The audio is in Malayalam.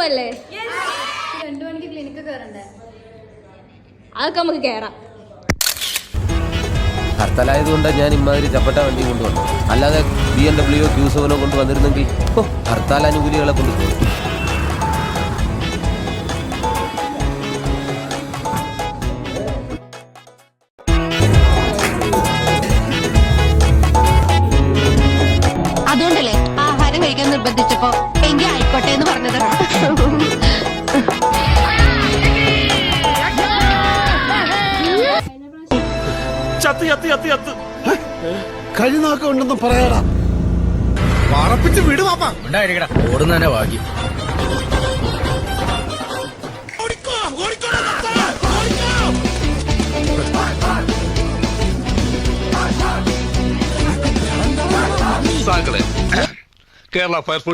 പോവല്ലേ? 2 മണിക്ക് ക്ലിനിക്ക് കയറണ്ടേ? അതൊക്കെ നമുക്ക് കേറാം. ഹർത്താലായതുകൊണ്ടാണ് ഞാൻ ഇമാതിരി ചപ്പട്ട വണ്ടി കൊണ്ടുവന്നു. അല്ലാതെ BMW Q7 കൊണ്ട് വന്നിരുന്നെങ്കിൽ ഹർത്താലാനുകൂലികളെ കൊണ്ട് പോകും. അതുകൊണ്ടല്ലേ ആഹാരം കഴിക്കാൻ നിർബന്ധിച്ചപ്പോ എങ്കിൽ ആയിക്കോട്ടെ എന്ന് പറഞ്ഞത്. കഴിനാക്കം ഉണ്ടെന്ന് പറയാടാ. പറപ്പിച്ച് വിട് പാപ്പ. ഓടുന്ന തന്നെ ഭാഗ്യം. കേരള ഫയർഫോഴ്സ്